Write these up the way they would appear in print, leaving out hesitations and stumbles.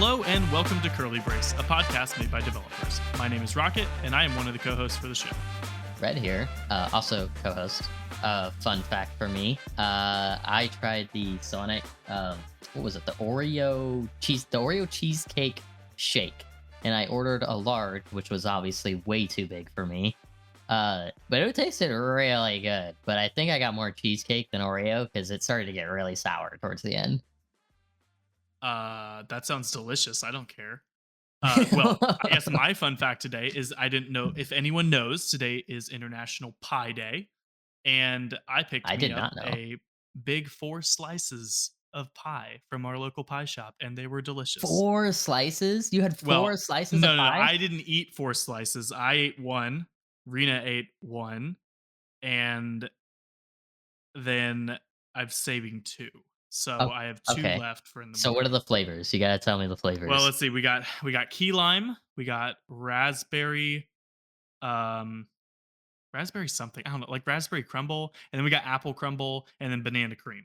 Hello and welcome to Curly Brace, a podcast made by developers. My name is Rocket, and I am one of the co-hosts for the show. Red here, also co-host. Fun fact for me, I tried the Sonic, what was it? The Oreo cheesecake shake, and I ordered a large, which was obviously way too big for me. But it tasted really good. But I think I got more cheesecake than Oreo because it started to get really sour towards the end. That sounds delicious. I don't care. Well, I guess my fun fact today is I didn't know if anyone knows today is International Pie Day, and I picked I me did up not know. a big 4 slices of pie from our local pie shop, and they were delicious. 4 slices? You had four Well, slices of no, no, no. pie? I didn't eat 4 slices. I ate one. Rena ate one, and then I'm saving two. So Oh, I have two okay. left for in the So what are morning. the flavors? You gotta tell me the Well, flavors. let's see. We got key lime, we got raspberry, um, raspberry something. I don't know, like raspberry crumble, and then we got apple crumble, and then banana cream.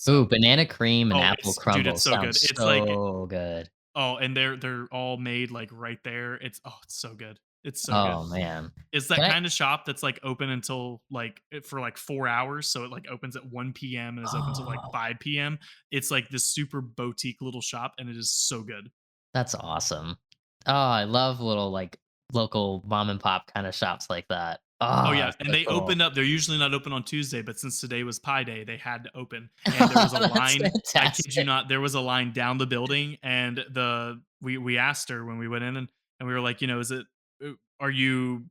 Ooh, So, banana cream and oh, apple it's dude, crumble it's so good. sounds It's like so good. oh, and they're all made like right there. It's so good. It's so good. Oh man. It's that Can I kind of shop that's like open until like for like 4 hours. So it like opens at 1 p.m. and is open till like Oh, 5 p.m. It's like this super boutique little shop, and it is so good. that's awesome. Oh, I love little like local mom and pop kind of shops like that. Oh, Oh, yeah, it's and so they cool. opened up they're usually not open on Tuesday, but since today was Pi Day, they had to open, and there was a That's line, I kid you fantastic. not, there was a line down the building, and we asked her when we went in, and we were like, "Is it are you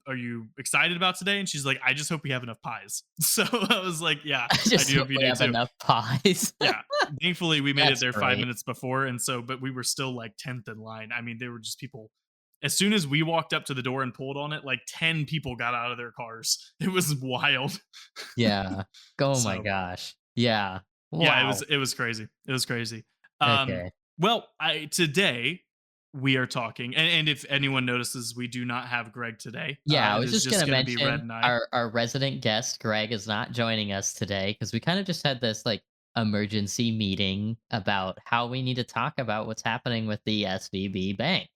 excited about today?" And she's like, "I just hope we have enough pies." So, I was like, "Yeah, I I just do hope hope you we do have too." enough pies. Yeah. Thankfully, we made it That's there 5 great. minutes before, and so but we were still, like, 10th in line. I mean, there were just people as soon as we walked up to the door and pulled on it, like, 10 people got out of their cars. It was wild. Yeah. Oh my So, gosh. Yeah. yeah, it Wow. was it was crazy. It was crazy. Um, Okay. well, I today, we are talking and if anyone notices, we do not have Greg today. Yeah, I It was is just just gonna gonna be Red mention and I. our resident guest, Greg, is not joining us today because we kind of just had this like emergency meeting about how we need to talk about what's happening with the SVB Bank.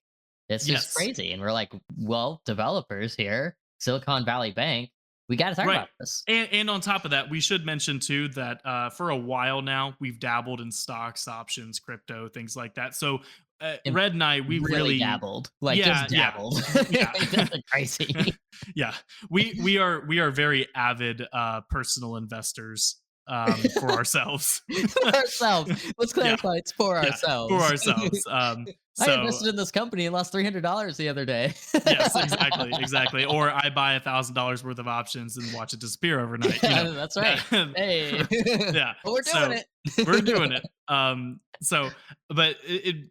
It's just Yes. crazy. And we're like, well, developers here, Silicon Valley Bank, we got to talk Right. about this. And on top of that, we should mention too that for a while now we've dabbled in stocks, options, crypto, things like that. So And Red and I, we really really, dabbled, like yeah, just yeah, dabbled. yeah, Like, nothing crazy. yeah. We are very avid personal investors for ourselves. For ourselves. Let's Yeah, clarify, it's for yeah, for ourselves. ourselves. I So invested in this company and lost $300 the other day. yes, exactly, exactly. Or I buy $1,000 worth of options and watch it disappear overnight. Yeah, that's right. That, Hey, yeah. but we're doing So we're it. doing it. But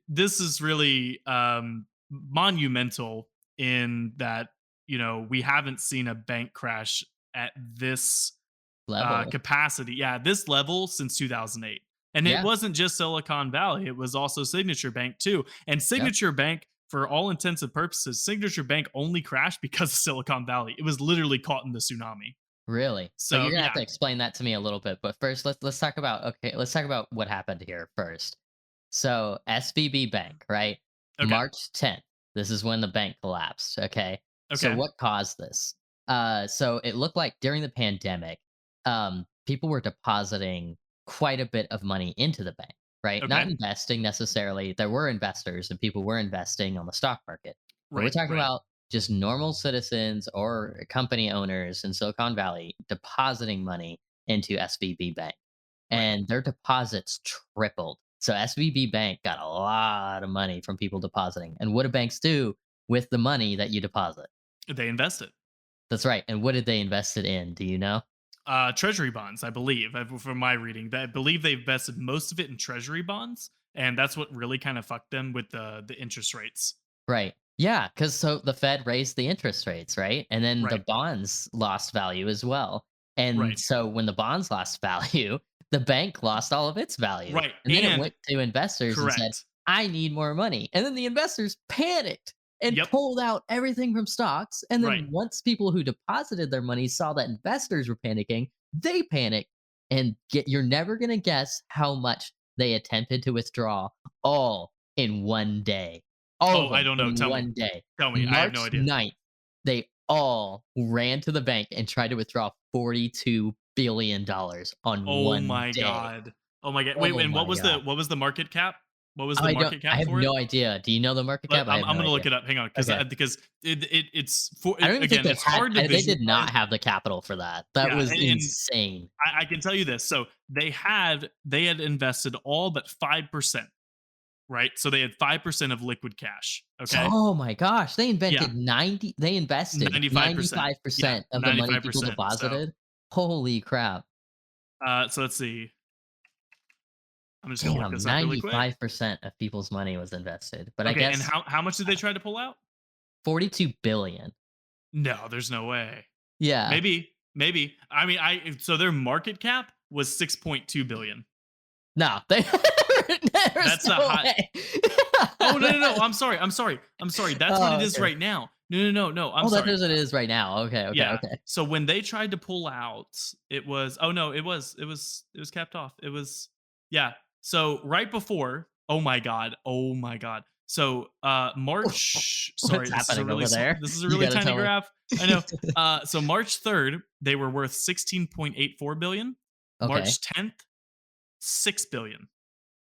this is really monumental in that we haven't seen a bank crash at this Level. capacity, yeah, this level since 2008. And it Yeah. wasn't just Silicon Valley, it was also Signature Bank too. And Yep. Signature Bank, for all intents and purposes, Signature Bank only crashed because of Silicon Valley. It was literally caught in the tsunami. Really. But So you're gonna have yeah, to explain that to me a little bit. But first, let's talk about let's talk about what happened here first. So SVB Bank, right? okay, March 10th. This is when the bank collapsed. Okay. So okay, what caused this? So it looked like during the pandemic, people were depositing quite a bit of money into the bank, right? Not okay, investing necessarily. There were investors and people were investing on the stock market. But we're right, talking right, about just normal citizens or company owners in Silicon Valley depositing money into SVB Bank. right. And their deposits tripled. So SVB Bank got a lot of money from people depositing. And what do banks do with the money that you deposit? They invested. That's right. And what did they invest it in? Do you know? Treasury bonds, I believe, from my reading. I believe they invested most of it in treasury bonds, and that's what really kind of fucked them with the interest rates. Right. Yeah, because so the Fed raised the interest rates, right? And then the Right, bonds lost value as well. And right, so when the bonds lost value, the bank lost all of its value. right, And then it and went to investors and said, correct. I need more money. And then the investors panicked and Yep, pulled out everything from stocks. And right. then once people who deposited their money saw that investors were panicking, they panicked. And you're never going to guess how much they attempted to withdraw all in one day. All Oh, of I them don't know. in Tell me. one day. Tell me. I have no March idea. 9th, they all ran to the bank and tried to withdraw $42 billion on Oh one my day. god. Oh my god. Wait, Oh and my god. what was the market cap? What was the I don't market I cap have for it? no idea. Do you know the market cap? I have I'm no gonna idea. look it up. Hang on, Okay. because it's for I don't even think again, they it's had hard to they did visualize. not have the capital for that. That Yeah, was and insane. I can tell you this. So they had invested all but 5%, right? So they had 5% of liquid cash. So Okay. oh my gosh, Yeah, they invested 95%. Yeah, 95% of the money people 95%. So deposited? Holy crap. so let's see. I'm just gonna look Damn, this up really quick. 95% of people's money was invested. But I Okay, and guess how much did they try to pull out? 42 billion. No, there's no way. Yeah. Maybe. I mean, I so their market cap was 6.2 billion. No, there's That's the no hot. way. Oh no. I'm sorry. That's what it Oh, is okay. right now. No. I'm Oh, that sorry. is what it is right now. Okay, Yeah. okay. So when they tried to pull out, it was oh no, it was capped off. It was yeah. So right before, oh my god. So March, What's sorry, happening over there? this is a You really gotta tiny tell me. graph. I know. So March 3rd, they were worth 16.84 billion. Okay. March 10th, 6 billion.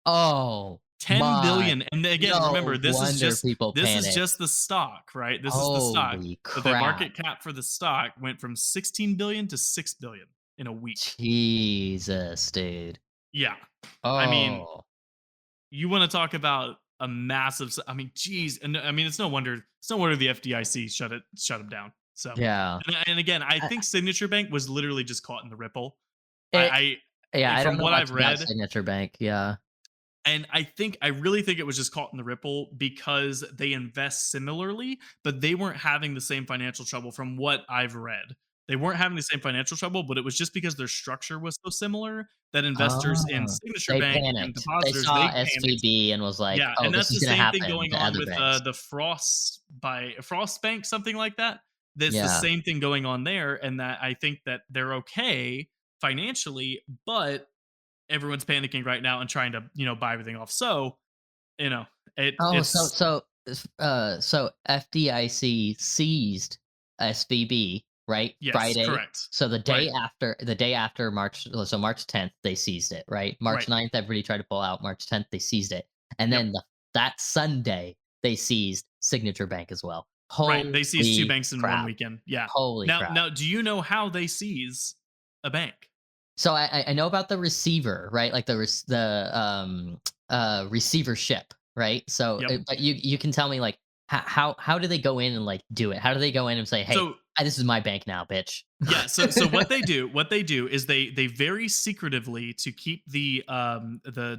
Oh 10 my, billion. And again, remember, no wonder people this is panicked. just the stock, right? This is the stock. Holy But the crap. market cap for the stock went from 16 billion to 6 billion in a week. Jesus, dude. Yeah. I mean, Oh, you want to talk about a massive I mean, geez, and I mean it's no wonder the FDIC shut them down. So, yeah. and again, I I think Signature Bank was literally just caught in the ripple. it yeah, I don't From know what much I've about read, Signature Bank, yeah. and I really think it was just caught in the ripple because they invest similarly, but they weren't having the same financial trouble from what I've read. They weren't having the same financial trouble, but it was just because their structure was so similar that investors in Oh, Signature they Bank and panicked. They depositors, saw they panicked. SVB and was like, Yeah, "Oh, and this that's is the gonna same thing happen going to on other with banks." the Frost Bank, something like that. That's the Yeah. same thing going on there, and that I think that they're okay financially, but everyone's panicking right now and trying to buy everything off. So you know, Oh, it's so FDIC seized SVB, right? yes, Friday. correct. So Right, the day after March, so March 10th, they seized it, right? March right. 9th, everybody tried to pull out. March 10th, they seized it. And Yep, then that Sunday, they seized Signature Bank as well. right. They seized 2 Holy banks in 1 crap. weekend. Yeah. Holy crap. Now, do you know how they seize a bank? So I know about the receiver, right? Like receivership, right? So Yep. but you can tell me like how do they go in and like do it? How do they go in and say, "Hey, So this is my bank now, bitch." yeah, so what they do is they very secretively, to keep the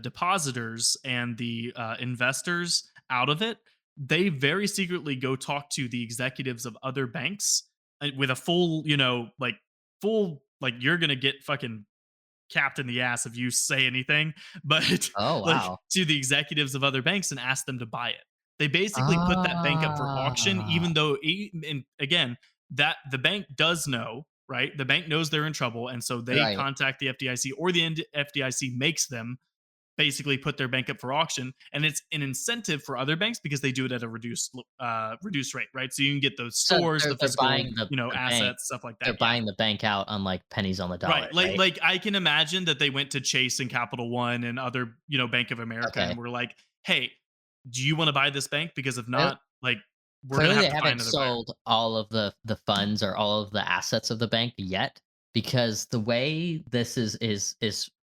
depositors and the investors out of it, they very secretly go talk to the executives of other banks with a full, full like you're gonna get fucking capped in the ass if you say anything, but Oh like wow. to the executives of other banks and ask them to buy it. They basically put that bank up for auction, Ah, even though, and again, that the bank does know, right? The bank knows they're in trouble, and so they right. contact the FDIC, or the FDIC makes them basically put their bank up for auction, and it's an incentive for other banks because they do it at a reduced rate, right? So you can get those So stores, the they're physical, buying the bank. assets, stuff like They're that. Yeah. buying the bank out on like pennies on the Right. dollar, right? Like I can imagine that they went to Chase and Capital One and other, Bank of America, Okay. and were like, "Hey, do you want to buy this bank? Because if Clearly, not, like we're going to clearly have they to find haven't another buyer." sold all of the funds or all of the assets of the bank yet, because the way this is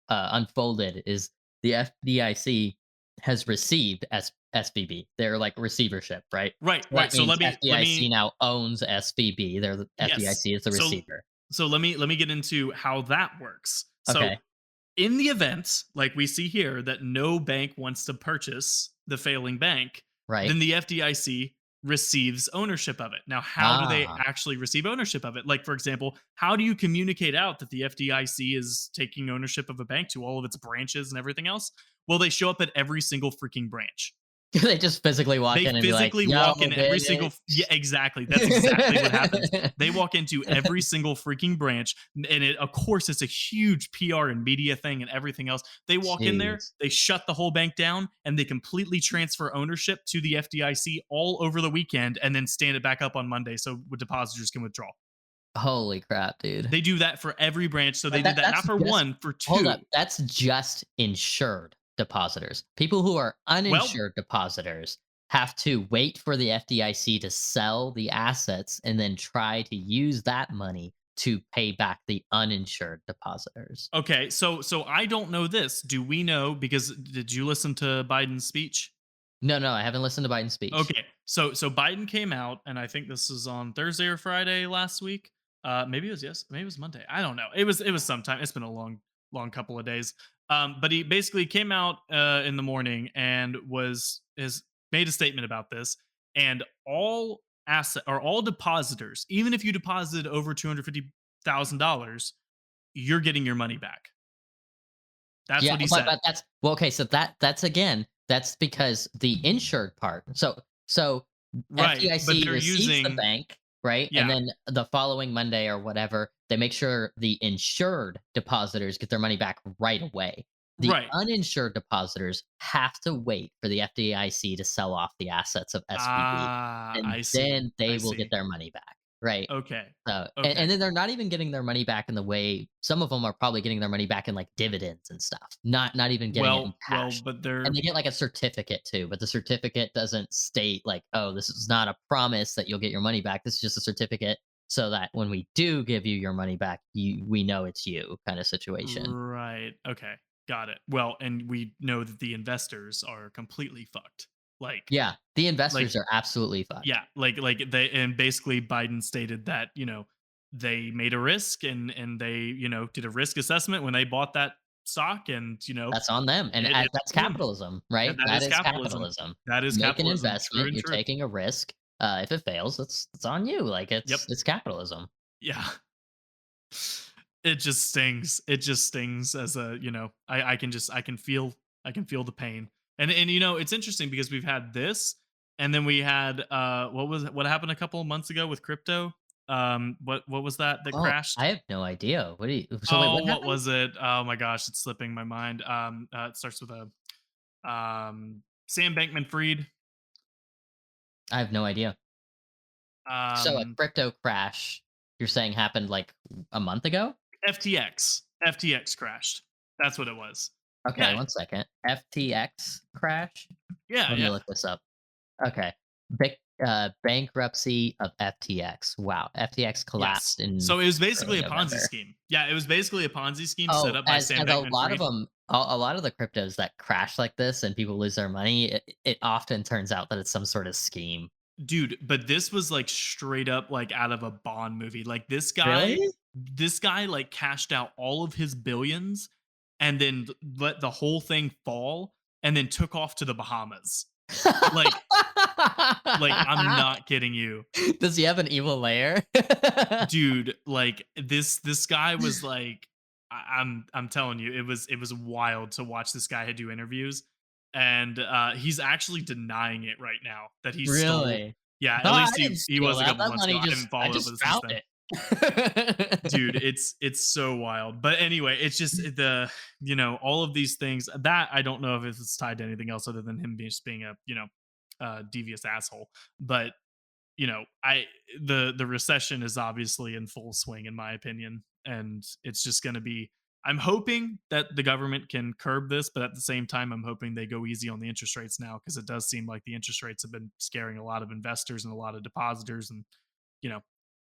unfolded is the FDIC has received SVB. They're like receivership, right? Right, So that right. So means let FDIC me now owns SVB. They're the yes. FDIC is the So receiver. let me get into how that works. So Okay, in the event, like we see here, that no bank wants to purchase the failing bank, right. then the FDIC receives ownership of it. Now, how do they Ah, actually receive ownership of it? Like, for example, how do you communicate out that the FDIC is taking ownership of a bank to all of its branches and everything else? Well, they show up at every single freaking branch. They just physically walk They in and be like, physically "Yo, walk in every single yeah, bitch." exactly, that's exactly what happens. They walk into every single freaking branch, and it of course, it's a huge PR and media thing and everything else. They walk in there, Jeez. they shut the whole bank down, and they completely transfer ownership to the FDIC all over the weekend and then stand it back up on Monday so depositors can withdraw. Holy crap, dude. They do that for every branch, so they But did that that's not for just 1, for hold up, 2. that's just insured depositors. People who are Well, uninsured depositors have to wait for the FDIC to sell the assets and then try to use that money to pay back the uninsured depositors. okay, so I don't know this. Do we know, because did you listen to Biden's speech? No, no, I haven't listened to Biden's speech. Okay, so Biden came out, and I think this was on Thursday or Friday last week. Maybe it was maybe it was Monday. I don't know. It was sometime. It's been a long couple of days. But he basically came out in the morning and was is made a statement about this, and all asset or all depositors, even if you deposited over $250,000, you're getting your money back. That's Yeah, what he but said. that's well, okay, so that's again, that's because the insured part. So Right, but FDIC they're receives the using bank, right? And yeah, then the following Monday or whatever, they make sure the insured depositors get their money back right away. The right. uninsured depositors have to wait for the FDIC to sell off the assets of SVB, Ah, and I see. then they I will get see. their money back, right? Okay. And Okay. then they're not even getting their money back in the way some of them are probably getting their money back in, like, dividends and stuff, not even getting it in Well, cash. but And they're they get, like, a certificate too, but the certificate doesn't state, like, "Oh, this is not a promise that you'll get your money back. This is just a certificate so that when we do give you your money back, we know it's you," kinda situation. right. Okay. Got it. Well, and we know that the investors are completely fucked. Yeah, the Like investors are absolutely fucked. yeah, like they and basically Biden stated that, they made a risk, and they, did a risk assessment when they bought that stock, and, That's on them, and it that's on them. capitalism, And right? that That is is capitalism. capitalism. That is You make an capitalism. True investment, and you're true. taking a risk, if it fails, it's on you, like, Yep. it's capitalism. Yeah. It just stings. It just stings as a, I can feel the pain. And it's interesting because we've had this, and then we had what happened a couple of months ago with crypto? What was that Oh, crashed? I have no idea. What do you so wait, Oh, what what happened? was it? Oh my gosh, it's slipping my mind. It starts with a Sam Bankman Fried. I have no idea. So a Um crypto crash, you're saying happened, like, a month ago? FTX. FTX crashed. That's what it was. Okay, Yeah. one second. FTX crash? Yeah, Let me yeah. look this up. Okay. Bankruptcy of FTX. Wow, FTX Yes. collapsed in So it was early basically a Ponzi November. scheme. Yeah, it was basically a Ponzi scheme set Oh, up by Sam as a lot of Bankman-Fried. them, a lot of the cryptos that crash like this and people lose their money, it often turns out that it's some sort of scheme. Dude, but this was like straight up like out of a Bond movie. Like Really? this guy like cashed out all of his billions and then let the whole thing fall and then took off to the Bahamas. Like I'm not kidding you. Does he have an evil lair? Dude, like this guy was like I'm telling you, it was wild to watch this guy do interviews, and he's actually denying it right now that he stole. Really? Yeah, No, at I least didn't he steal was a that. couple That months ago. money I didn't I follow up with just it since found then. Dude, it. it's so wild. But anyway, it's just all of these things that I don't know if it's tied to anything else other than him just being a devious asshole. But I the recession is obviously in full swing in my opinion, and it's just going to be. I'm hoping that the government can curb this, but at the same time, I'm hoping they go easy on the interest rates now because it does seem like the interest rates have been scaring a lot of investors and a lot of depositors, and a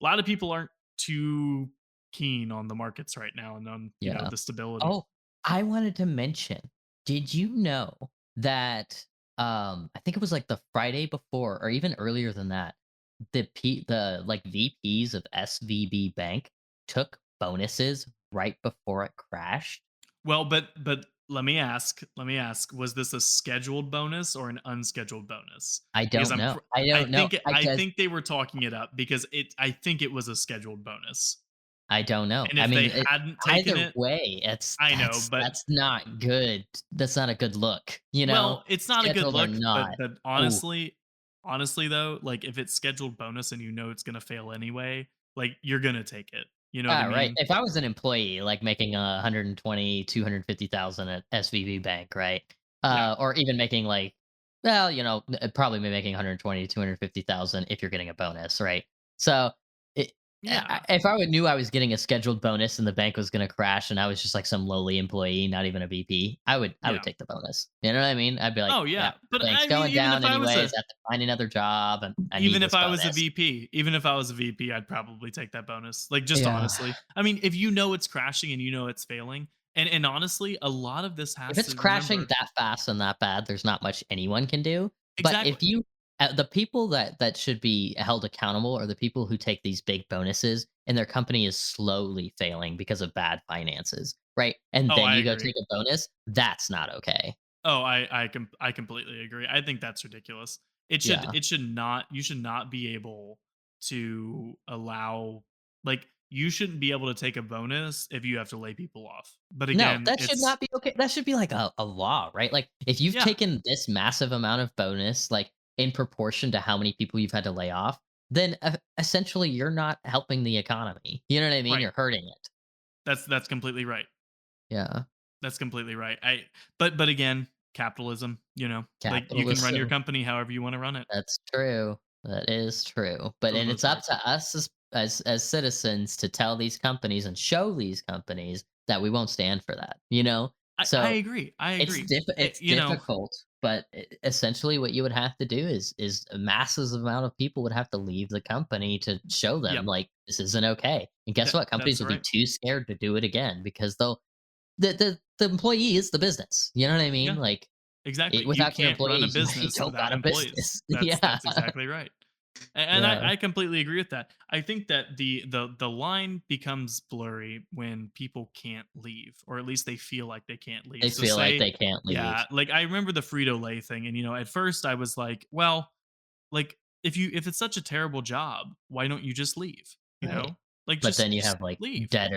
lot of people aren't too keen on the markets right now and on Yeah. the stability. Oh, I wanted to mention, did you know that, I think it was, like, the Friday before or even earlier than that, like, VPs of SVB Bank took bonuses right before it crashed? Well, but let me ask, was this a scheduled bonus or an unscheduled bonus? I Because don't know. I I don't know. think I I just think they were talking it up because I think it was a scheduled bonus. I don't know. And I if mean, they hadn't taken either it, way, it's I know, that's but that's not good. That's not a good look, you know? well, it's not a good Scheduled or look, not. but Ooh, honestly though, like if it's scheduled bonus and you know it's gonna fail anyway, like you're gonna take it. You know what I right. mean? If I was an employee, like making 120, 250,000 at SVB Bank, right? Yeah. Or even making like, well, probably making 120, 250,000 if you're getting a bonus, right? So, it, Yeah. if I knew I was getting a scheduled bonus and the bank was going to crash and I was just like some lowly employee, not even a VP, I would Yeah. take the bonus. You know what I mean? I'd be like, Oh yeah, yeah. But bank's I mean, going down anyways. I have to find another job and I need this bonus. even if I was a VP, I'd probably take that bonus. Like just Yeah. honestly. I mean, if you know it's crashing and you know it's failing, and honestly, a lot of this If has it's to crashing remember that fast and that bad, there's not much anyone can do. But exactly. if you the people that should be held accountable are the people who take these big bonuses and their company is slowly failing because of bad finances, right? And Oh, then I you go agree. take a bonus, that's not okay. Oh, I completely agree. I think that's ridiculous. Yeah. It should not you should not be able to allow like you shouldn't be able to take a bonus if you have to lay people off. But No, again, that should it's not be okay. That should be like a law, right? Like if you've yeah, taken this massive amount of bonus, like in proportion to how many people you've had to lay off, then essentially you're not helping the economy. You know what I mean? right. You're hurting it. That's completely right. Yeah. That's completely right. But again, capitalism, you know, like you can run your Capitalism. company however you want to run it That's true. That is true. But for the and it's most up part. to us as citizens to tell these companies and show these companies that we won't stand for that, you know? I So agree. I agree. it's You know, difficult, but essentially what you would have to do is a massive amount of people would have to leave the company to show them yep. like this isn't okay. And guess what? Companies That's will be right. too scared to do it again because the employee is the business. You know what I mean? Yeah. Like Exactly. You without your can't run a employees, you business don't without got a employees. business. Yeah. That's exactly right. And Yeah. I completely agree with that. I think that the line becomes blurry when people can't leave, or at least they feel like they can't leave. They So feel like say, they can't yeah, leave. like I remember the Frito Lay thing, and at first I was like, well, like if it's such a terrible job, why don't you just leave? You Right. know, like But then you just have, like, leave. debt,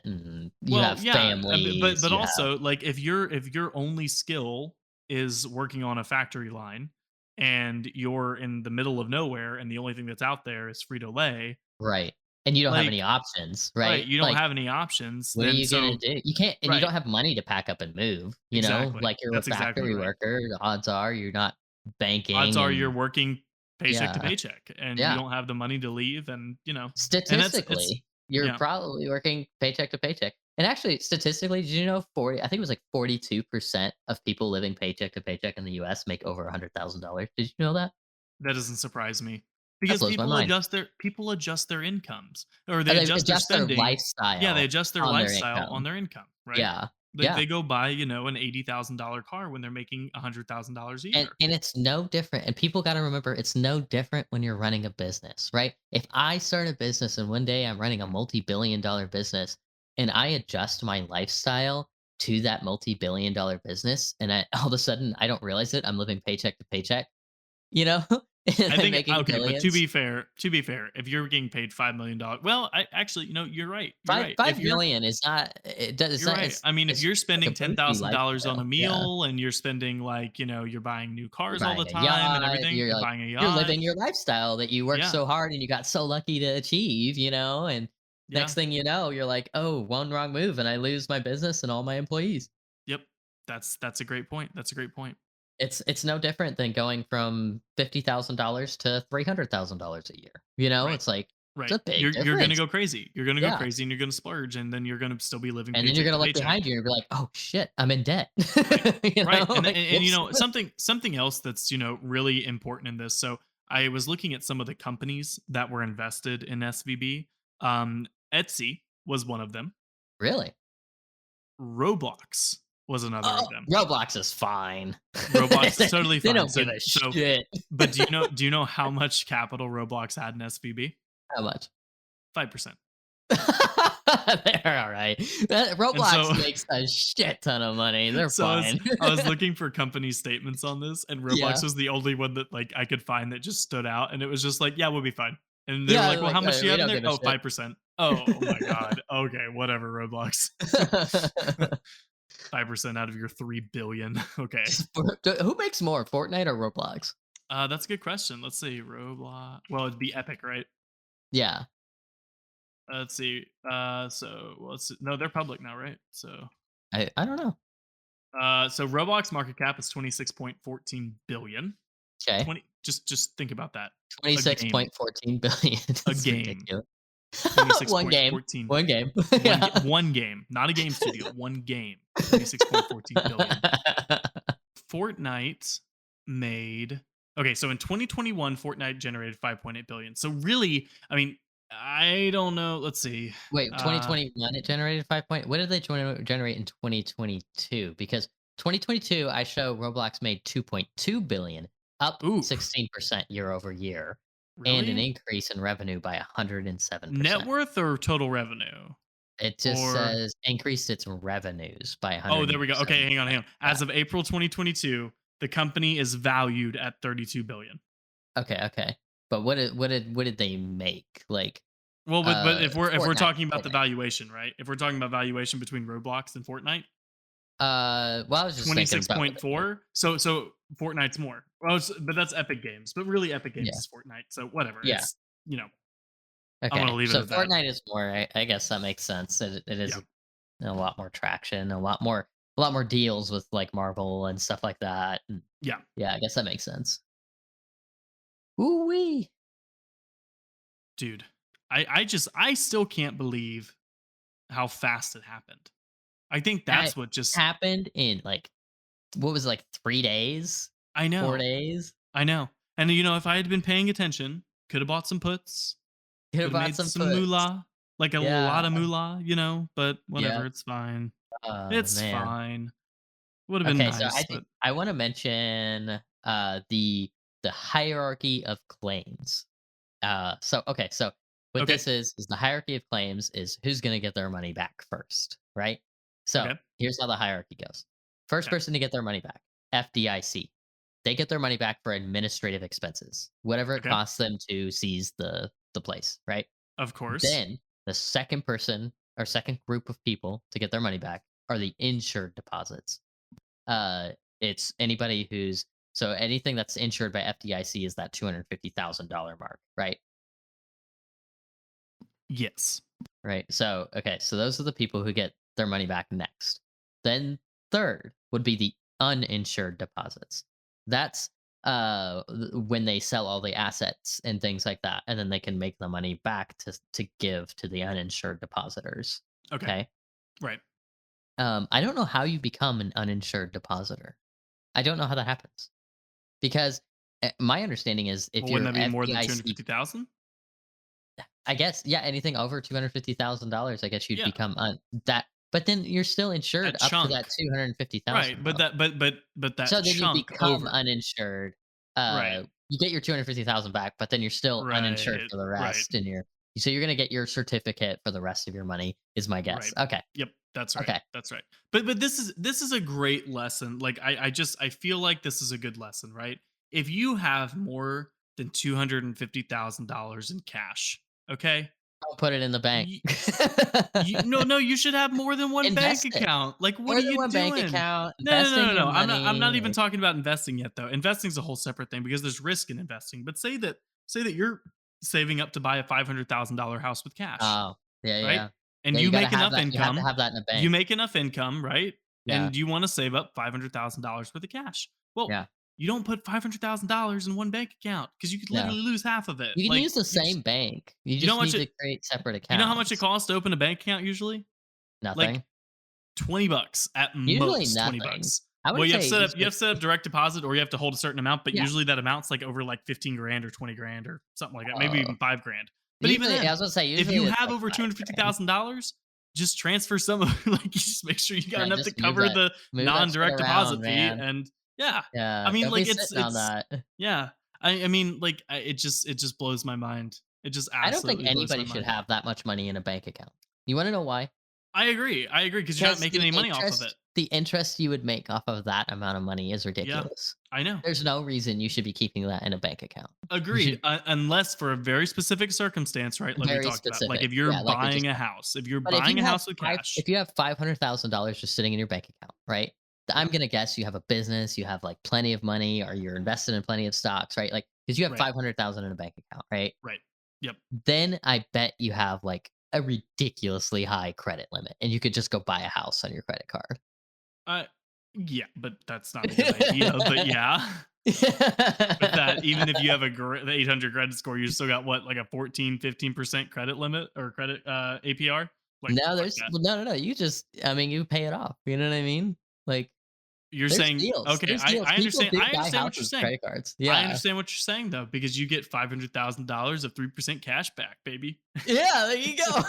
and you Well, have yeah, families, but you have also like if your only skill is working on a factory line and you're in the middle of nowhere and the only thing that's out there is Frito Lay, right, and you don't have any like options, right, right? you don't Like, have any options, what are then you gonna so do? You can't and you right, don't have money to pack up and move, you know? exactly. Like, you're a That's exactly factory right. worker, the odds are you're not Odds banking are you're and working paycheck to yeah, paycheck and you yeah. don't have the money to leave and it's Statistically, you're yeah, probably working paycheck to paycheck. And actually, statistically, did you know 40 I think it was like 42% of people living paycheck to paycheck in the US make over $100,000. Did you know that? that doesn't surprise me That because blows my mind. people adjust their incomes or they They adjust their adjust their spending. Yeah, they lifestyle adjust their on their lifestyle on income. their income, right? Yeah. Like Yeah. they go buy, an $80,000 car when they're making $100,000 a And year. and it's no different, and people gotta remember it's no different when you're running a business, right? If I start a business and one day I'm running a multi-billion dollar business and I adjust my lifestyle to that multi-billion dollar business and all of a sudden I don't realize it, I'm living paycheck to paycheck, you know, and I I'm think making okay, but billions. to be fair, if you're getting paid $5 million, well, I actually, you're right. You're Five right. five If you're million is not it does it's You're not right. I mean, if it's you're like a spending bougie $10,000 on a lifestyle. Yeah. meal and you're spending you're buying new You're cars all the buying a time and yacht, everything, you're you're like buying a you're yacht. living your lifestyle that you worked Yeah. so hard and you got so lucky to achieve, and Yeah. next thing you know, you're like, "Oh, one wrong move and I lose my business and all my employees." Yep. That's a great point. That's a great point. It's no different than going from $50,000 to $300,000 a year, Right. It's like, it's Right. a big You're gonna difference. go crazy. You're gonna go Yeah, crazy and you're gonna splurge and then you're gonna still be living and then you're paycheck gonna to look paycheck. behind you and be like, "Oh, shit, I'm in debt." Right. Right. Like, And "Whoops." something else that's, really important in this. So I was looking at some of the companies that were invested in SVB. Etsy was one of them. Really? Roblox was another Oh, of them. Roblox is fine. Roblox is totally They fine. don't give a So shit. but do you know how much capital Roblox had in SVB? How much? 5%. They're alright. That And so Roblox makes a shit ton of money. They're so fine. I was looking for company statements on this, and Yeah. Roblox was the only one that I could find that just stood out, and it was just like, yeah, we'll be fine. And they were Yeah, like, "Well, like, how much do you we have in don't there?" give a "Oh, shit. 5%." Oh my god. Okay, whatever, Roblox. 5% out of your 3 billion. Okay. Who makes more, Fortnite or Roblox? That's a good question. Let's see. Roblox. Well, it'd be Epic, right? Yeah. Let's see. So let's no, they're public now, right? So I don't know. so Roblox market cap is 26.14 billion. Okay. 20 just think about that. A game. 26.14 billion A is game. ridiculous. One game. 26.14 One game. Yeah. one game, not a game studio, one game. 26.14 billion. Fortnite made okay, so in 2021, Fortnite generated 5.8 billion. So really, I mean, I don't know. Let's see. Wait, Uh, 2021 it generated 5 point what did they generate in 2022? Because 2022, I show Roblox made 2.2 billion, up oof, 16% year over year, and an really? increase in revenue by Net 107%. worth or total revenue? It just Or says increased its revenues by oh, there we go. Okay, hang on, 107%. hang on. Yeah. As of April 2022, the company is valued at 32 billion. Okay, okay. But what did they make? Like Well, but if we're Fortnite, talking about the Fortnite. valuation, right? If we're talking about valuation between Roblox and Fortnite, Well, I was just thinking about what they made. 26.4. So Fortnite's more. Well, but that's Epic Games. But really Epic Games Yeah. is Fortnite. So whatever. Yeah. It's, you know, I'm going to Okay. leave it So at that. Fortnite is more. I guess that makes sense. It is Yeah. a lot more traction, a lot more deals with like Marvel and stuff like that. And Yeah. yeah, I guess that makes sense. Ooh wee. Dude. I still can't believe how fast it happened. I think That that's what just happened in like what was it, like 3 days, I four know. days. I know. And if I had been paying attention, could have bought some puts, Could have could have bought made some some puts. moolah, like a Yeah. lot of moolah, but Yeah. whatever, it's fine. Oh It's man. fine. Would have been Okay, so nice, but I want to mention the hierarchy of claims. So what okay. this is the hierarchy of claims is who's going to get their money back first, right? So Okay. here's how the hierarchy goes. First Okay. person to get their money back, FDIC. They get their money back for administrative expenses, whatever it Okay. costs them to seize the place, right? Of course. Then the second person or second group of people to get their money back are the insured deposits. Uh, it's anybody who's so anything that's insured by FDIC is that $250,000 mark, right? Yes. Right. So, okay. So those are the people who get their money back next. Then third would be the uninsured deposits. That's when they sell all the assets and things like that, and then they can make the money back to give to the uninsured depositors. Okay. Okay. Right. I don't know how you become an uninsured depositor. I don't know how that happens because my understanding is if Well, wouldn't you're that be more than FDIC, 250,000? I guess, yeah, anything over $250,000, I guess you'd Yeah. become that. But then you're still insured That up to chunk. that 250,000 Right. But though. that So then you chunk become over. uninsured. Right. You get your 250,000 back, but then you're still uninsured Right. for the Right. rest, and so you're gonna get your certificate for the rest of your money. Is my guess. Right. Okay. Yep. That's right. Okay. That's right. But this is a great lesson. Like I feel like this is a good lesson, right? If you have more than $250,000 in cash, okay? I'll put it in the bank. No, you should have more than one bank Invest it. account. Like, what More are than you one bank doing? account. No, no, no, Investing no, your no. I'm not money. even talking about investing yet, though. Investing's a whole separate thing because there's risk in investing. But say that you're saving up to buy a $500,000 house with cash, Oh, yeah, right? yeah. And Yeah, you you gotta make have enough that. You have to income. have that in a You bank. make enough income, right? Yeah, And you want to save up $500,000 worth of cash. Well, yeah, you don't put $500,000 in one bank account because you could no. literally lose half of it. You can Like, use the same bank. You you know how just much need it to create separate you know how much it accounts. costs to open a bank account usually? Like Nothing. 20 bucks at Usually most, 20 nothing. bucks. I Well, would say you usually have to set up direct deposit or you have to hold a certain amount, but yeah. usually that amount's like over like 15 grand or 20 grand or something like that, maybe Uh, even 5 grand. But even usually I then, was gonna say if usually you it's have like over 5 grand. $250,000, just transfer some of like you just make sure you got Yeah, enough to just move cover that the move that shit non-direct around, deposit fee man. and yeah. I Yeah, mean don't be like sitting on it's that. yeah. I mean like it just blows my mind. It just I don't think absolutely blows my anybody should mind. have that much money in a bank account. You wanna know why? I agree. I agree because you're not Because making any money off of it. the interest you would make off of that amount of money is Yeah, ridiculous. I know. There's no reason you should be keeping that in a bank account. You Agreed, should unless for a very specific circumstance, right? Like we very talked about, like specific. if you're Yeah, like we buying just a said. house, if you're But if buying you a have house with five cash, if you have $500,000 just sitting in your bank account, right? I'm yeah, gonna guess you have a business, you have, like, plenty of money, or you're invested in plenty of stocks, right? Like, because you have right, 500,000 in a bank account, right? right, yep. Then I bet you have, like, a ridiculously high credit limit, and you could just go buy a house on your credit card. Uh, yeah, but that's not a good idea. But yeah, with that, even if you have the 800 credit score, you still got what, like a 14, 15% credit limit or credit APR. Like No, fuck there's that. well, no, you just I mean, you pay it off, you know what I mean? Like, You're saying okay. there's deals. I People understand. do I buy understand what you're houses with saying. credit cards. I Yeah. understand what you're saying though, because you get $500,000 of 3% cash back, baby. Yeah, there you go.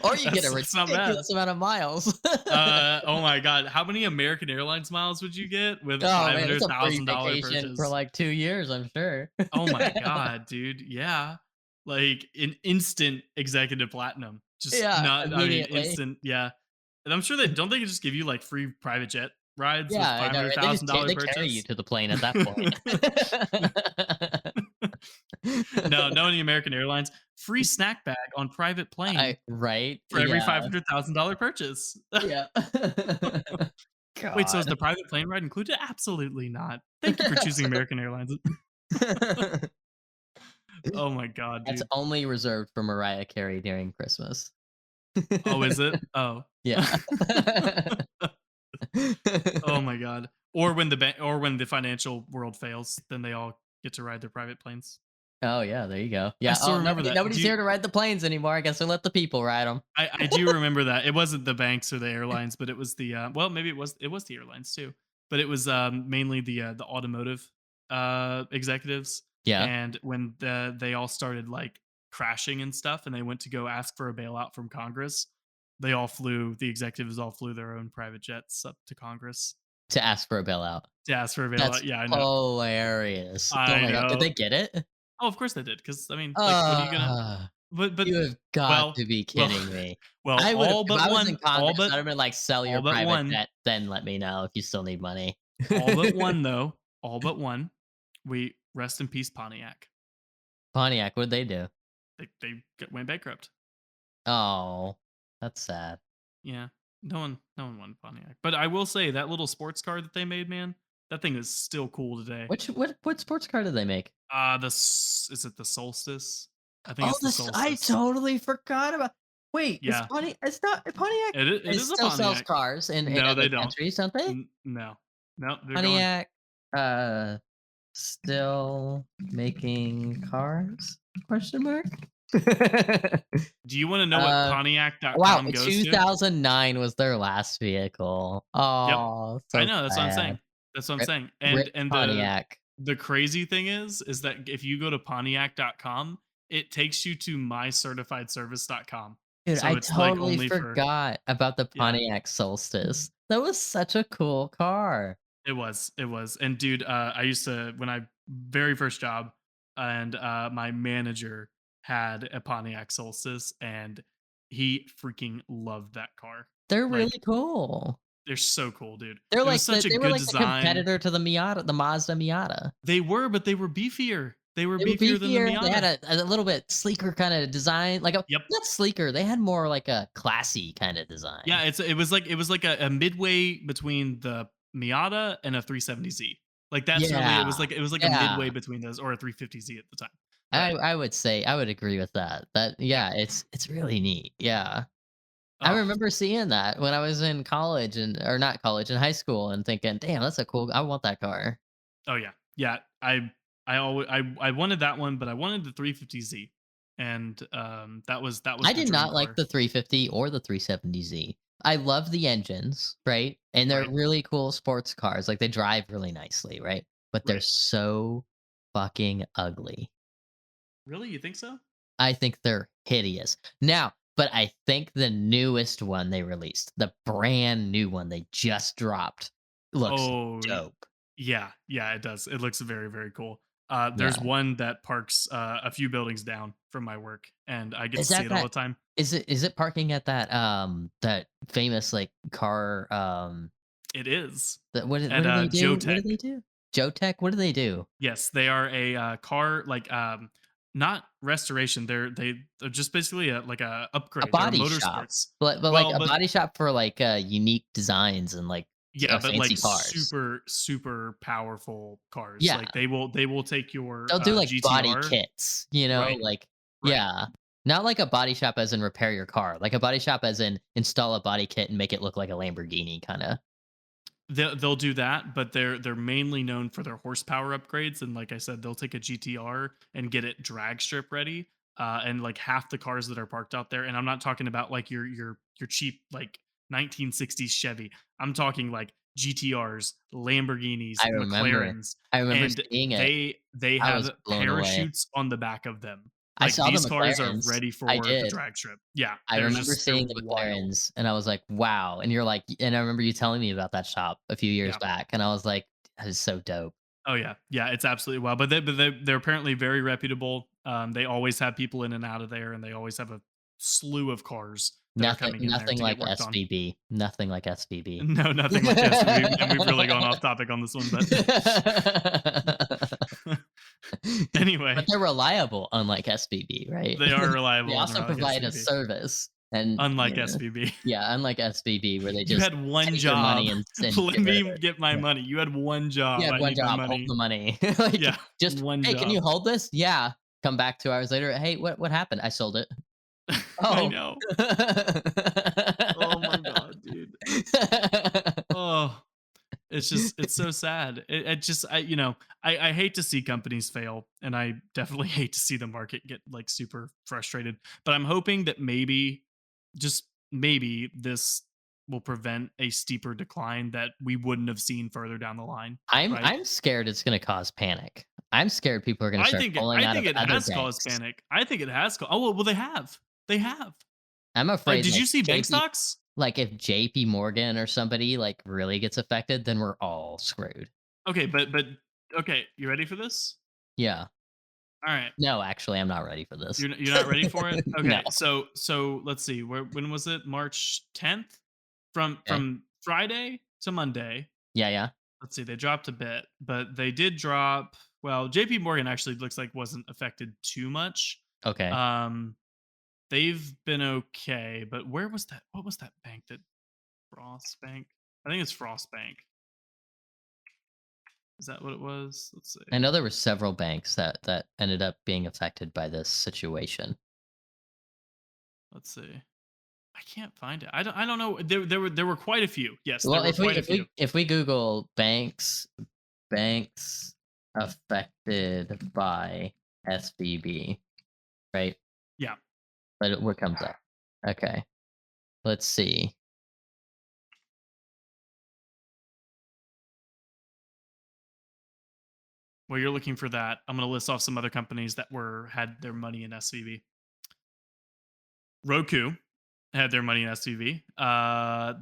Or you get a That's not bad. ridiculous amount of miles. Oh my god, how many American Airlines miles would you get with Oh, five man, it's hundred a free thousand dollar vacation for, purchase? like, 2 years, I'm sure. Oh my god, dude, yeah, like an instant executive platinum. Just Yeah, not, I mean, immediately. instant, yeah. And I'm sure they don't they just give you like free private jet rides with Yeah, I five know, hundred right? thousand dollar They carry you purchase. to the plane at that point. No, no, any American Airlines free snack bag on private plane I right? for every Yeah, $500,000 purchase. yeah. Wait, so is God. the private plane ride included? Absolutely not. Thank you for choosing American Airlines. Oh my god, That's dude. only reserved for Mariah Carey during Christmas. Oh, is it? Oh. Yeah. Oh my god. Or when the financial world fails, then they all get to ride their private planes. Oh, yeah, there you go. I Yeah, still oh, remember that. nobody's here to ride the planes anymore, I guess they let the people ride them. I do remember that. It wasn't the banks or the airlines, but it was the well, maybe it was the airlines too. But it was mainly the automotive executives. Yeah, And when they all started like crashing and stuff and they went to go ask for a bailout from Congress, the executives all flew their own private jets up to Congress to ask for a bailout. to ask for a bailout. That's Yeah, I know. hilarious. Oh I my god, did know. they get it? Oh, of course they did. Because I mean, like, what are you gonna? Ah, But you have got well, to be well, kidding me. well, I would've if I was in all Congress, but I'd have been like, "Sell your all but private one, jet, then let me know if you still need money." all but one though, all but one. We rest in peace, Pontiac. Pontiac, what'd they do? Went bankrupt. Oh, that's sad. Yeah, no one won Pontiac. But I will say that little sports car that they made, man, that thing is still cool today. What sports car did they make? Is it the Solstice? I think Oh, it's the this I Solstice. totally forgot about. Wait, Yeah, It's not Pontiac. it It is a still sells Pontiac. cars in No, other they don't. countries, don't they? No, no, they're gone. Pontiac, still making cars? Question mark. Do you want to know what Uh, wow, Pontiac.com goes to? 2009 was their last vehicle. Yep, Oh, I so know. That's what I'm saying. sad. That's what I'm Rip, saying. rip And Pontiac. the crazy thing is that if you go to Pontiac.com, it takes you to mycertifiedservice.com. Dude, So I it's like totally only for forgot about the yeah. Pontiac Solstice. That was such a cool car. It was. And dude, I used to when I very first job, and my manager had a Pontiac Solstice, and he freaking loved that car. They're Like really cool. they're so cool, dude. They're It was like such a they were good like the design. competitor to the Miata, the Mazda Miata. They were, but they were beefier. They were They were beefier than the beefier, they had Miata. a little bit sleeker kinda design, like a Yep. not sleeker, they had more like a classy kinda design. Yeah, it was like a midway between the Miata and a 370Z. Like that's really Yeah, it was like a midway yeah. between those or a 350Z at the time. But I would say I would agree with that. That yeah. yeah, it's really neat, yeah. I Oh, remember seeing that when I was in college and or not college, in high school and thinking, "Damn, that's a cool I want that car." oh yeah. Yeah. I wanted that one, but I wanted the 350Z. And that was I the did dream not like car. the 350 or the 370Z. I love the engines, right? And they're Right. really cool sports cars, like, they drive really nicely, right? But they're Right. so fucking ugly. Really? You think so? I think they're hideous. Now, but I think the newest one they released, the brand new one they just dropped, looks Oh, dope. yeah. Yeah, it does. It looks very, very cool. There's Yeah. one that parks a few buildings down from my work, and I get to Is see that it all that the time. is it parking at that famous, like, car, It is that what at do they do? Joe What do Tech. they do? Joe What do they do? Yes, they are a car like not restoration. They're just basically like a A upgrade. They're a body shop. motorsports. But, like, Well, a but body shop for, like, unique designs and, like, yeah, but like fancy cars. super powerful cars. Yeah. Like they will take your They'll do, like, body GTR. kits, Right, like right. yeah. Not like a body shop as in repair your car, like a body shop as in install a body kit and make it look like a Lamborghini kinda. They'll do that, but they're mainly known for their horsepower upgrades. And like I said, they'll take a GTR and get it drag strip ready. And like half the cars that are parked out there, and I'm not talking about like your cheap like 1960s Chevy. I'm talking like GTRs, Lamborghinis, I remember McLarens, I remember and seeing it. they I was have blown away. parachutes on the back of them. I Like saw the these cars are McLarens. ready I for the did. drag strip. Yeah, I remember they're seeing the wild. McLarens, and I was like, "Wow," and you're like and I remember you telling me about that shop a few years Yeah. back, and I was like, "That is so dope." Oh yeah, yeah, it's absolutely wild. They're apparently very reputable. They always have people in and out of there, and they always have a slew of cars that are Nothing coming in there nothing to get like worked on. SVB. Nothing like SVB. No, nothing like this. We've really gone off topic on this one, but But anyway, they're reliable, unlike SVB, right? they are They reliable and also they're like provide a SVB. service, and, Unlike SVB, yeah, unlike SVB where they you just had one take your money job. and Let get rid of me it. get my Yeah. money. You had one You job. had I one need my job, hold money. the money. Like, Yeah, just, one "Hey, can you job. hold this?" "Yeah." Come back 2 hours later, "Hey, what happened?" "I sold it." I "Oh." know. Oh my god, dude. Oh, it's so sad. It just I hate to see companies fail, and I definitely hate to see the market get like super frustrated. But I'm hoping that maybe, just maybe, this will prevent a steeper decline that we wouldn't have seen further down the line, right? I'm scared it's gonna cause panic. I'm scared people are gonna start pulling I out think of it other has caused banks. panic. I think it has. Oh well, they have. I'm afraid, Did like, you see bank JP stocks? like, if JP Morgan or somebody, like, really gets affected, then we're all screwed. Okay, but okay, you ready for this? Yeah. All right. No, actually, I'm not ready for this. You're not ready for it? No. Okay. So let's see. When was it? March 10th? Okay. From Friday to Monday. Yeah, yeah. Let's see. They dropped a bit, but they did drop. Well, JP Morgan actually looks like wasn't affected too much. Okay. Um they've been okay, but where was that? What was that bank that Frost Bank? I think it's Frost Bank. Is that what it was? Let's I see. know there were several banks that ended up being affected by this situation. Let's see. I can't find it. I don't know. There were quite a few. Yes, there Well, were quite a few. if we Google banks affected by SVB, right? Yeah. What comes up? Okay. Let's see. While you're looking for that, I'm going to list off some other companies that were had their money in SVB. Roku had their money in SVB.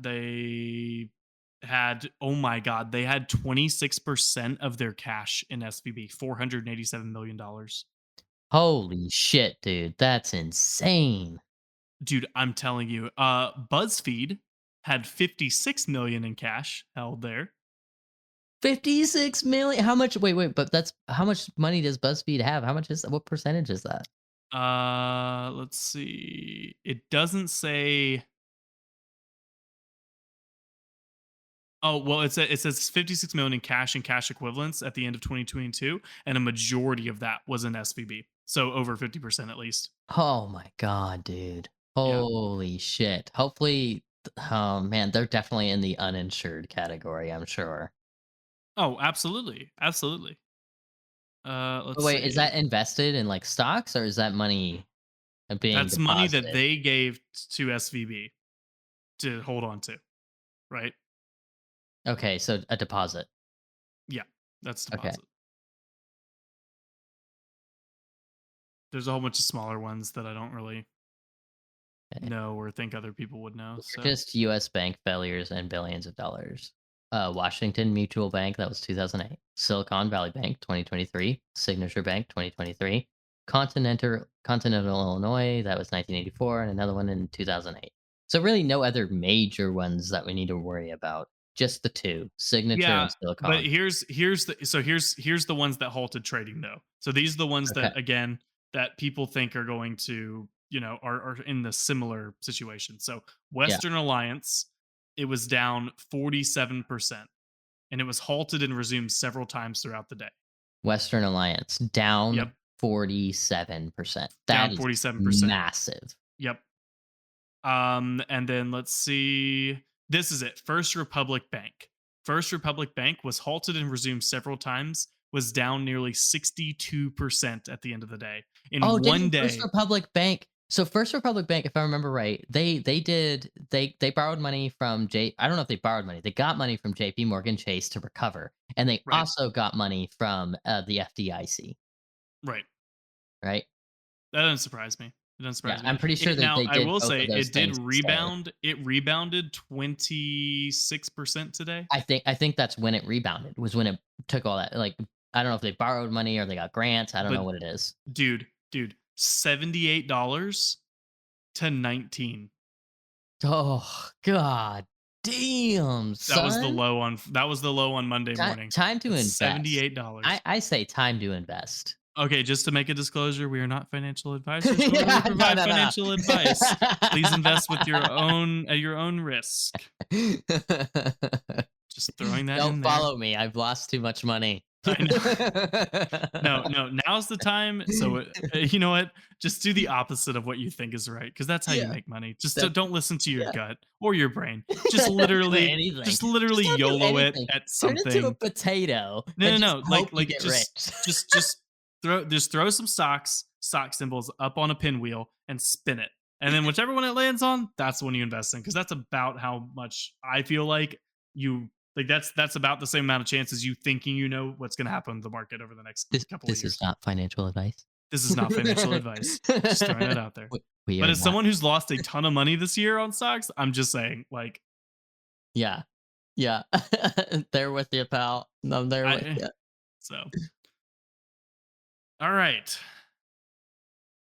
They had, oh my god, they had 26% of their cash in SVB, $487 million. Holy shit, dude. That's insane. Dude, I'm telling you, BuzzFeed had 56 million in cash held there. 56,000,000. How much wait, but that's how much money does BuzzFeed have? How much is what percentage is that? Let's see. It doesn't say. Oh, well, it says 56 million in cash and cash equivalents at the end of 2022, and a majority of that was in SVB. So over 50% at least. Oh my god, dude. Yeah. Holy shit. Hopefully oh man, they're definitely in the uninsured category, I'm sure. Oh, absolutely. Absolutely. But Let's wait, is that see. invested in like stocks or is that money being That's money that deposited? they gave to SVB to hold on to, right? Okay, so a deposit. Yeah, that's Okay. deposit. There's a whole bunch of smaller ones that I don't really Okay. know or think other people would know. So Largest US bank failures and billions of dollars. Washington Mutual Bank, that was 2008. Silicon Valley Bank, 2023. Signature Bank, 2023. Continental Illinois, that was 1984, and another one in 2008. So really no other major ones that we need to worry about. Just the two, Signature Yeah, and but Silicon. here's the ones that halted trading though. So these are the ones Okay. that again that people think are going to, are in the similar situation. So Yeah. Western Alliance, it was down 47%, and it was halted and resumed several times throughout the day. Western Alliance Yep, down 47%. down That is 47%. massive. Yep. And then let's see. This is it. First Republic Bank. First Republic Bank was halted and resumed several times, was down nearly 62% at the end of the day. In Oh, one didn't First day, Republic Bank so First Republic Bank, if I remember right, they borrowed money from I don't know if they borrowed money. They got money from JP Morgan Chase to recover, and they right, also got money from the FDIC, right. right? That doesn't surprise me. It doesn't Yeah, surprise me. I'm pretty sure Now, they I did will both say of those it did things instead. rebound. It rebounded 26% today. I think that's when it rebounded, was when it took all that, like, I don't know if they borrowed money or they got grants, I don't But know what it is. dude, $78 to 19. Oh, god damn, son. That was the low on Monday morning. Time to It's invest. $78. I say time to invest. Okay, just to make a disclosure, we are not financial advisors, nor do we Yeah, no, provide no, no. financial advice. Please invest with your own at your own risk. Just throwing that Don't in there. follow me. I've lost too much money. I know. No, now's the time. So you know what? Just do the opposite of what you think is right, because that's how you Yeah. make money. Just That don't listen to your yeah. gut or your brain. Just Don't do literally, anything. just literally Just don't do YOLO it anything. at Turn into a something. potato No, and no, just no. hope you Like get just rich. just throw some stock symbols up on a pinwheel and spin it. And then whichever one it lands on, that's the one you invest in, because that's about how much I feel like you like that's about the same amount of chance as you thinking you know what's going to happen in the market over the next This couple of this is years. not financial advice. This is not financial advice. Just throwing it out there. We But are as not. someone who's lost a ton of money this year on stocks, I'm just saying, like, Yeah. Yeah. There with you, pal. I'm there with I you. so all right.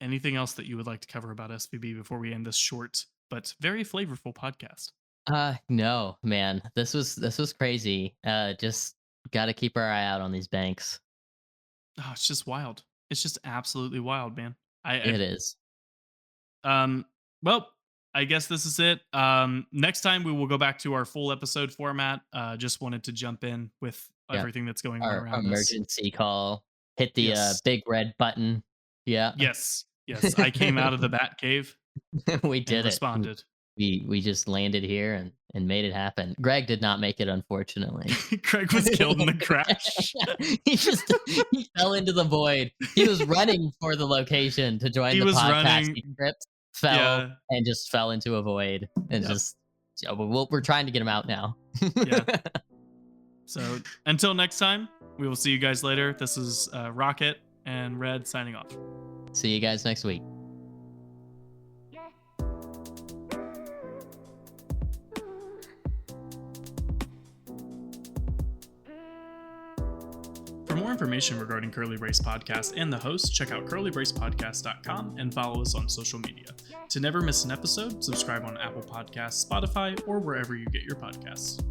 Anything else that you would like to cover about SVB before we end this short but very flavorful podcast? No, man. This was crazy. Just got to keep our eye out on these banks. Oh, it's just wild. It's just absolutely wild, man. It is. Well, I guess this is it. Next time we will go back to our full episode format. Just wanted to jump in with Yeah. everything that's going on Our around us. emergency call. Hit the Yes. big red button. Yeah. Yes. Yes. I came out of the bat cave We and did it. responded. We just landed here and made it happen. Greg did not make it, unfortunately. Craig was killed in the crash. He fell into the void. He was running for the location to join He the was podcast. running. He tripped, fell, Yeah. and just fell into a void. And Yep. just we're trying to get him out now. Yeah. So until next time, we will see you guys later. This is Rocket and Red signing off. See you guys next week. For more information regarding Curly Brace Podcast and the host, check out curlybracepodcast.com and follow us on social media. To never miss an episode, subscribe on Apple Podcasts, Spotify, or wherever you get your podcasts.